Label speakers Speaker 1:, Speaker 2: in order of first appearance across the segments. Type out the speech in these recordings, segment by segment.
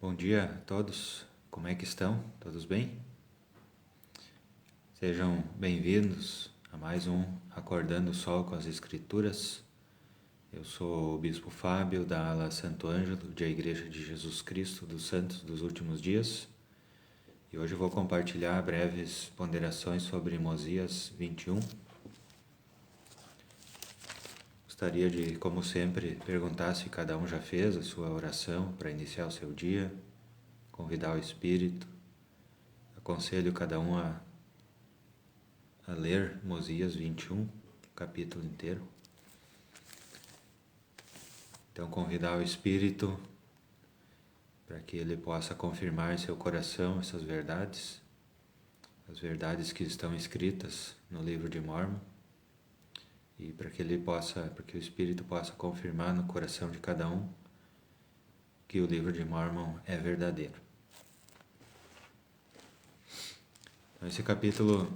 Speaker 1: Bom dia a todos, como é que estão? Todos bem? Sejam bem-vindos a mais um Acordando o Sol com as Escrituras. Eu sou o Bispo Fábio da ala Santo Ângelo, da Igreja de Jesus Cristo dos Santos dos Últimos Dias. E hoje eu vou compartilhar breves ponderações sobre Mosias 21. Gostaria de, como sempre, perguntar se cada um já fez a sua oração para iniciar o seu dia, convidar o Espírito. Aconselho cada um a ler Mosias 21, o capítulo inteiro. Então, convidar o Espírito para que ele possa confirmar em seu coração essas verdades, as verdades que estão escritas no livro de Mórmon, e para que o Espírito possa confirmar no coração de cada um que o livro de Mórmon é verdadeiro. Então, esse capítulo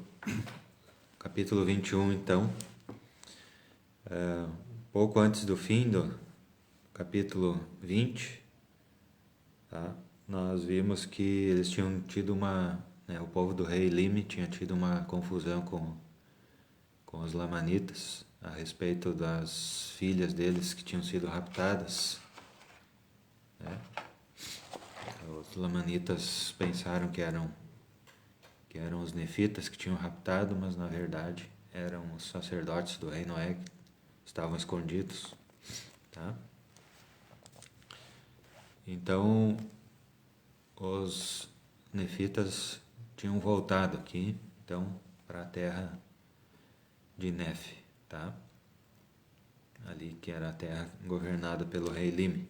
Speaker 1: 21, então, pouco antes do fim do capítulo 20, tá? Nós vimos que eles tinham tido o povo do rei Lime tinha tido uma confusão com os lamanitas a respeito das filhas deles que tinham sido raptadas, né? Os lamanitas pensaram que eram os nefitas que tinham raptado, mas na verdade eram os sacerdotes do rei Noé que estavam escondidos, tá? Então, os nefitas tinham voltado aqui, então, para a terra de Nef, tá? Ali que era a terra governada pelo rei Lime,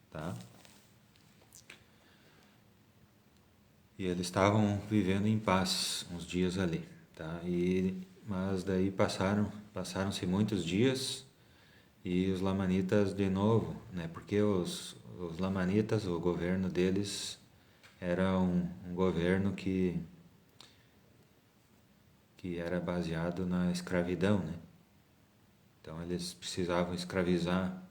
Speaker 1: tá? E eles estavam vivendo em paz uns dias ali, tá? Mas daí passaram-se muitos dias e os lamanitas de novo, né? Porque os lamanitas, o governo deles era um governo que era baseado na escravidão, né? Então eles precisavam escravizar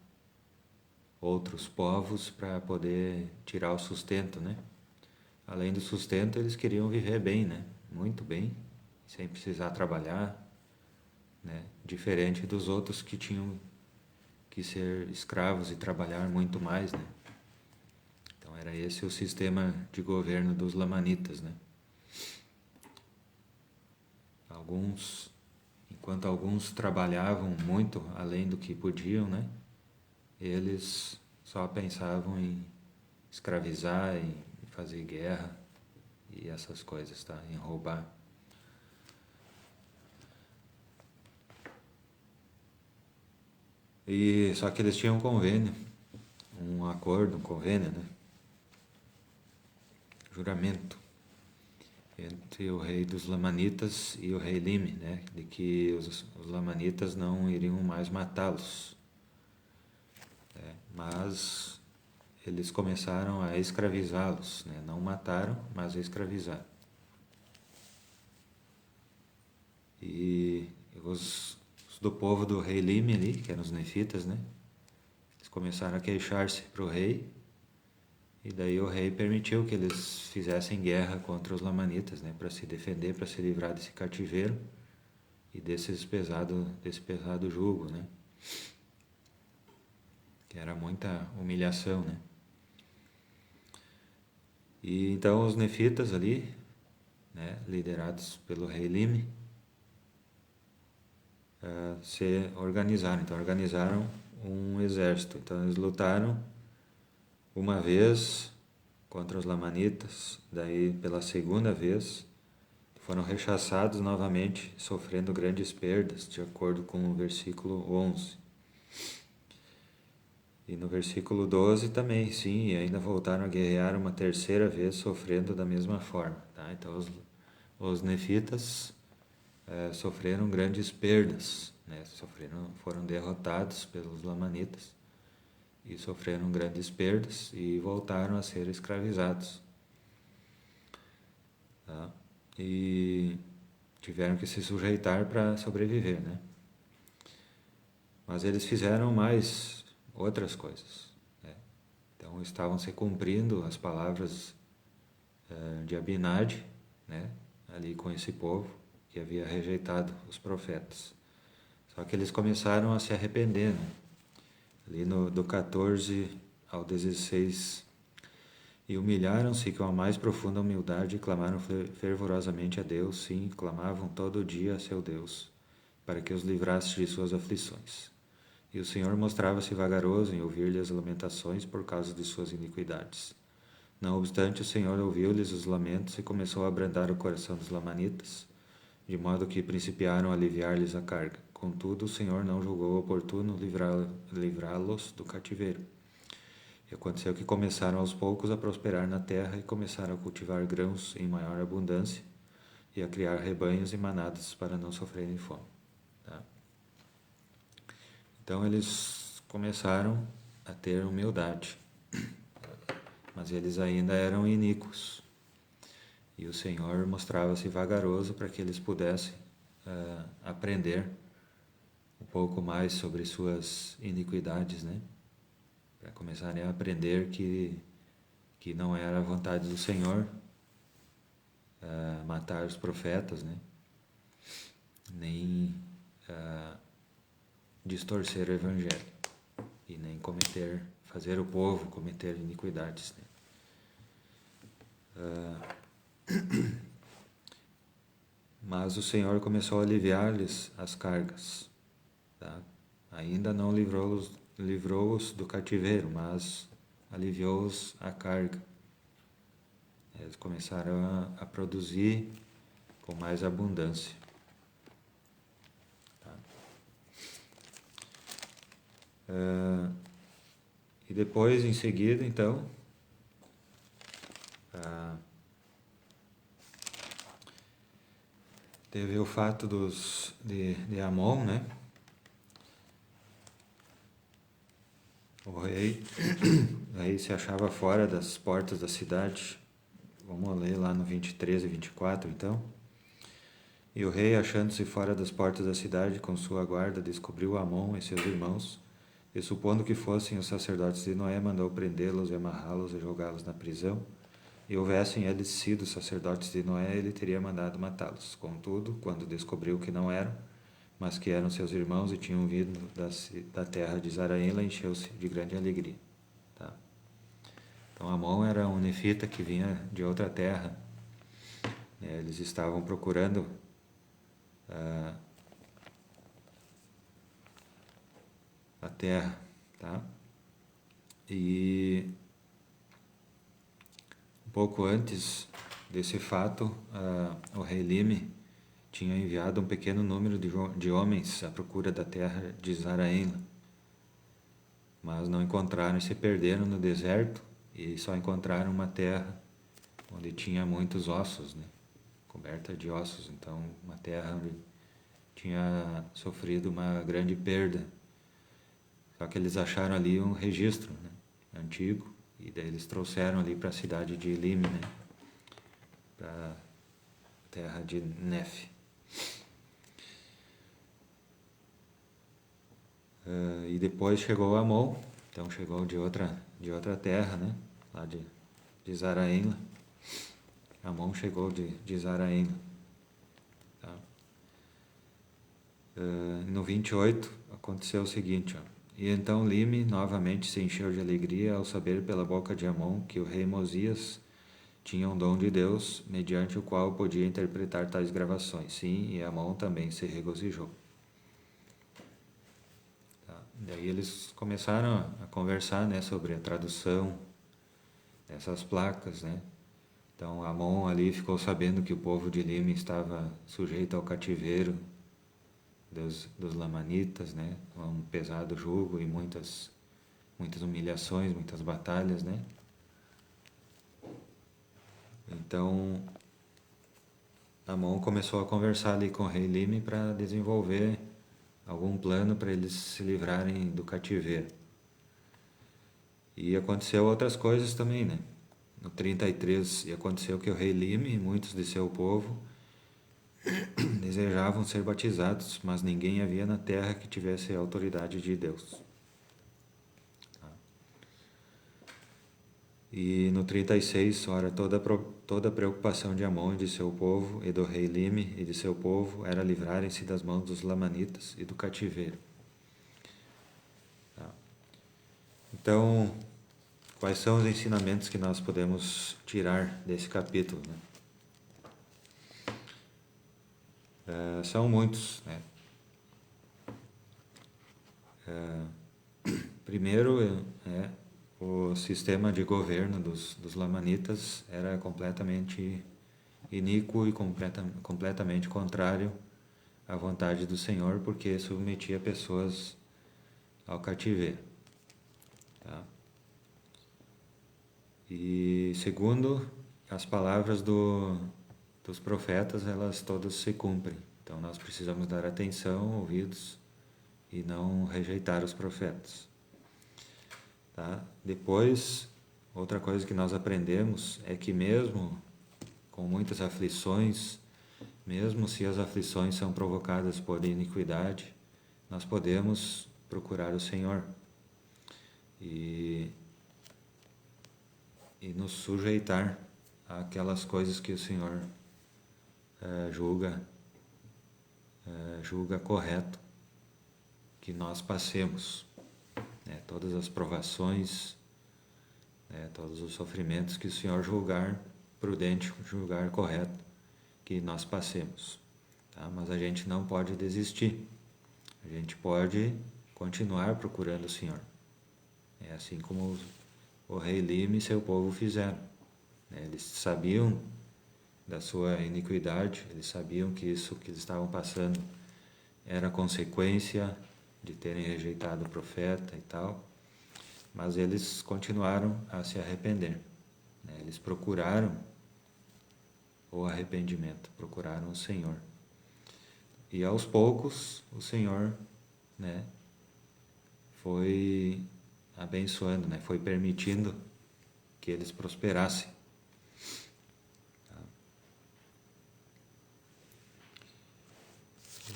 Speaker 1: outros povos para poder tirar o sustento, né? Além do sustento, eles queriam viver bem, né? Muito bem, sem precisar trabalhar, né? Diferente dos outros que tinham que ser escravos e trabalhar muito mais, né? Então era esse o sistema de governo dos lamanitas, né? Enquanto alguns trabalhavam muito além do que podiam, né? Eles só pensavam em escravizar, em fazer guerra e essas coisas, tá? Em roubar. E só que eles tinham um convênio, um acordo, um convênio, né? Juramento entre o rei dos Lamanitas e o rei Lime, né? De que os Lamanitas não iriam mais matá-los, né? Mas eles começaram a escravizá-los, né? Não mataram, mas escravizaram. E os do povo do rei Lime ali, que eram os nefitas, né? Eles começaram a queixar-se para o rei, e daí o rei permitiu que eles fizessem guerra contra os lamanitas, né? Para se defender, para se livrar desse cativeiro e desse pesado jugo, né? Que era muita humilhação, né? E então os nefitas ali, né, liderados pelo rei Lime, se organizaram. Então organizaram um exército. Então eles lutaram uma vez contra os lamanitas, daí pela segunda vez foram rechaçados novamente, sofrendo grandes perdas, de acordo com o versículo 11. E no versículo 12 também, sim, e ainda voltaram a guerrear uma terceira vez, sofrendo da mesma forma, tá? Então os nefitas sofreram grandes perdas, né? Foram derrotados pelos lamanitas e sofreram grandes perdas e voltaram a ser escravizados, tá? E tiveram que se sujeitar para sobreviver, né? Mas eles fizeram mais outras coisas, né? Então estavam se cumprindo as palavras de Abinadi, né, ali com esse povo que havia rejeitado os profetas. Só que eles começaram a se arrepender, né? Ali do 14 ao 16. E humilharam-se com a mais profunda humildade e clamaram fervorosamente a Deus, sim, clamavam todo dia a seu Deus, para que os livrasse de suas aflições. E o Senhor mostrava-se vagaroso em ouvir-lhe as lamentações por causa de suas iniquidades. Não obstante, o Senhor ouviu-lhes os lamentos e começou a abrandar o coração dos lamanitas, de modo que principiaram a aliviar-lhes a carga. Contudo, o Senhor não julgou oportuno livrá-los do cativeiro. E aconteceu que começaram aos poucos a prosperar na terra e começaram a cultivar grãos em maior abundância e a criar rebanhos e manadas para não sofrerem fome. Tá? Então eles começaram a ter humildade, mas eles ainda eram iníquos. E o Senhor mostrava-se vagaroso para que eles pudessem aprender um pouco mais sobre suas iniquidades, né? Para começarem a aprender que não era a vontade do Senhor matar os profetas, né? Nem distorcer o Evangelho e nem fazer o povo cometer iniquidades, né? Mas o Senhor começou a aliviar-lhes as cargas, tá? Ainda não livrou-os do cativeiro, mas aliviou-os a carga. Eles começaram a produzir com mais abundância. Tá? E depois, em seguida, então, teve o fato de Amon, né? O rei se achava fora das portas da cidade. Vamos ler lá no 23 e 24, então. E o rei, achando-se fora das portas da cidade com sua guarda, descobriu Amon e seus irmãos, e supondo que fossem os sacerdotes de Noé, mandou prendê-los e amarrá-los e jogá-los na prisão. E houvessem eles sido sacerdotes de Noé, ele teria mandado matá-los. Contudo, quando descobriu que não eram, mas que eram seus irmãos e tinham vindo da terra de Zaraíla, encheu-se de grande alegria. Tá? Então Amon era um nefita que vinha de outra terra. Eles estavam procurando a terra. Tá? E um pouco antes desse fato, o rei Lime tinha enviado um pequeno número de homens à procura da terra de Zaraíla, mas não encontraram e se perderam no deserto e só encontraram uma terra onde tinha muitos ossos, né? Coberta de ossos, então uma terra onde tinha sofrido uma grande perda. Só que eles acharam ali um registro, né, antigo, e daí eles trouxeram ali para a cidade de Lime, né, para a terra de Nef. E depois chegou Amon, então chegou de outra terra, né, lá de Zaraíla. Amon chegou de Zaraíla. Tá? No 28 aconteceu o seguinte, ó. E então Lime novamente se encheu de alegria ao saber pela boca de Amon que o rei Mosias tinha um dom de Deus, mediante o qual podia interpretar tais gravações. Sim, e Amon também se regozijou. Tá? Daí eles começaram a conversar, né, sobre a tradução dessas placas, né? Então Amon ali ficou sabendo que o povo de Lime estava sujeito ao cativeiro dos lamanitas, né? Um pesado jugo e muitas humilhações, muitas batalhas, né? Então Amon começou a conversar ali com o rei Lime para desenvolver algum plano para eles se livrarem do cativeiro. E aconteceu outras coisas também, né? No 33, e aconteceu que o rei Lime e muitos de seu povo desejavam ser batizados, mas ninguém havia na terra que tivesse a autoridade de Deus. E no 36, ora, toda a preocupação de Amon e de seu povo, e do rei Lime e de seu povo, era livrarem-se das mãos dos lamanitas e do cativeiro. Tá? Então, quais são os ensinamentos que nós podemos tirar desse capítulo, né? São muitos, né? Primeiro, o sistema de governo dos lamanitas era completamente iníquo e completamente contrário à vontade do Senhor, porque submetia pessoas ao cativeiro. Tá? E segundo, as palavras dos profetas, elas todas se cumprem. Então nós precisamos dar atenção, ouvidos, e não rejeitar os profetas. Tá? Depois, outra coisa que nós aprendemos é que mesmo com muitas aflições, mesmo se as aflições são provocadas por iniquidade, nós podemos procurar o Senhor e nos sujeitar àquelas coisas que o Senhor julga correto que nós passemos, né? Todas as provações, né? Todos os sofrimentos que o Senhor julgar prudente, julgar correto que nós passemos, tá? Mas a gente não pode desistir, a gente pode continuar procurando o Senhor, é assim como o rei Lime e seu povo fizeram, né? Eles sabiam da sua iniquidade, eles sabiam que isso que eles estavam passando era consequência de terem rejeitado o profeta e tal, mas eles continuaram a se arrepender, né? Eles procuraram o arrependimento, procuraram o Senhor. E aos poucos o Senhor, né, foi abençoando, né, foi permitindo que eles prosperassem.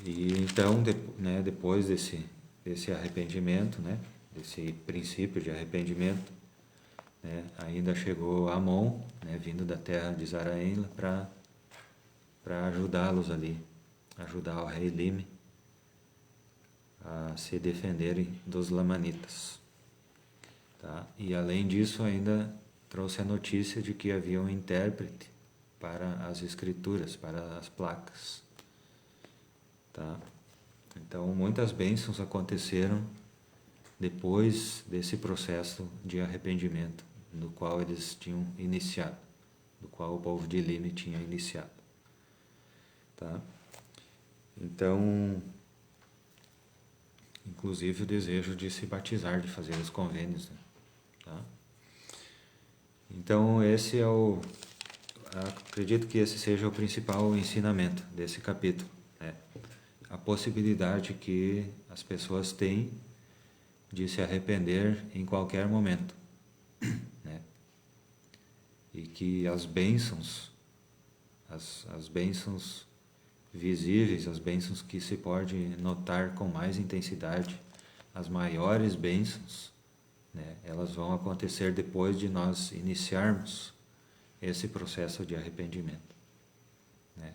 Speaker 1: E então, né, depois desse arrependimento, né, desse princípio de arrependimento, né, ainda chegou Amon, né, vindo da terra de Zaraim, para ajudá-los ali, ajudar o rei Lime a se defenderem dos lamanitas. Tá? E além disso, ainda trouxe a notícia de que havia um intérprete para as escrituras, para as placas. Tá? Então, muitas bênçãos aconteceram depois desse processo de arrependimento, do qual eles tinham iniciado, do qual o povo de Lime tinha iniciado. Tá? Então, inclusive o desejo de se batizar, de fazer os convênios, né? Tá? Então, esse é acredito que esse seja o principal ensinamento desse capítulo, né? A possibilidade que as pessoas têm de se arrepender em qualquer momento, né? E que as bênçãos, as bênçãos visíveis, as bênçãos que se pode notar com mais intensidade, as maiores bênçãos, né, elas vão acontecer depois de nós iniciarmos esse processo de arrependimento, né?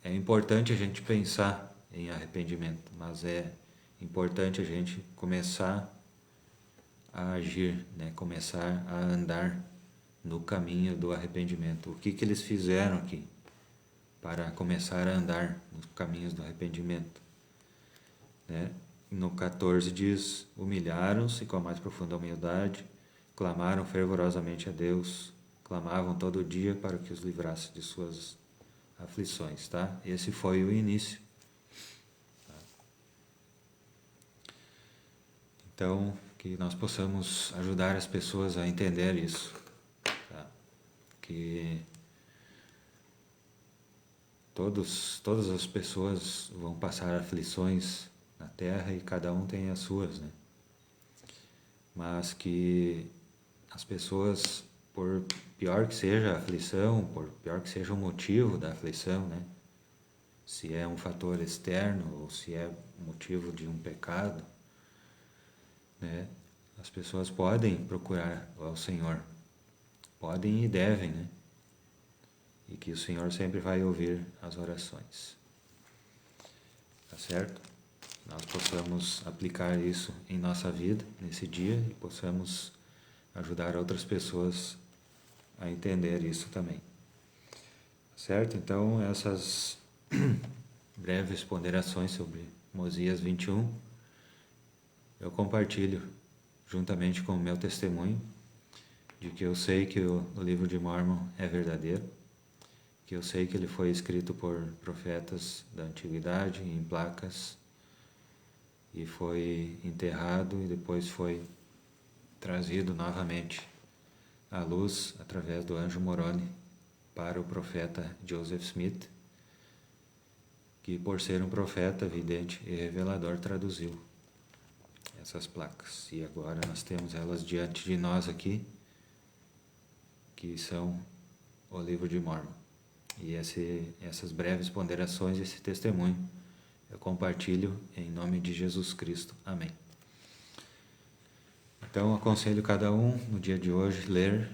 Speaker 1: É importante a gente pensar em arrependimento, mas é importante a gente começar a agir, né, começar a andar no caminho do arrependimento. O que eles fizeram aqui para começar a andar nos caminhos do arrependimento, né? No 14 diz: humilharam-se com a mais profunda humildade, clamaram fervorosamente a Deus, clamavam todo dia para que os livrasse de suas aflições, tá? Esse foi o início. Tá? Então, que nós possamos ajudar as pessoas a entender isso, tá? Que todas as pessoas vão passar aflições na terra e cada um tem as suas, né? Mas que as pessoas, por pior que seja a aflição, por pior que seja o motivo da aflição, né? Se é um fator externo ou se é motivo de um pecado, né? as pessoas podem procurar ao Senhor, podem e devem, né? E que o Senhor sempre vai ouvir as orações. Tá certo? Nós possamos aplicar isso em nossa vida, nesse dia, e possamos ajudar outras pessoas a entender isso também. Tá certo? Então, essas breves ponderações sobre Mosias 21, eu compartilho juntamente com o meu testemunho de que eu sei que o livro de Mórmon é verdadeiro, que eu sei que ele foi escrito por profetas da antiguidade em placas e foi enterrado e depois foi trazido novamente à luz através do anjo Moroni para o profeta Joseph Smith, que por ser um profeta vidente e revelador traduziu essas placas. E agora nós temos elas diante de nós aqui, que são o livro de Mórmon. E essas breves ponderações, esse testemunho, eu compartilho em nome de Jesus Cristo. Amém. Então, aconselho cada um, no dia de hoje, ler,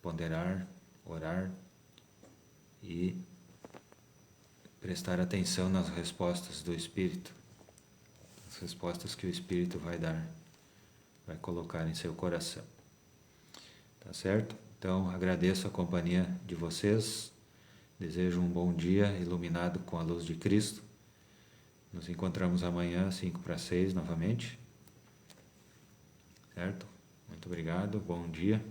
Speaker 1: ponderar, orar e prestar atenção nas respostas do Espírito, as respostas que o Espírito vai dar, vai colocar em seu coração. Tá certo? Então, agradeço a companhia de vocês, desejo um bom dia iluminado com a luz de Cristo. Nos encontramos amanhã, 5:45 novamente. Certo? Muito obrigado, bom dia.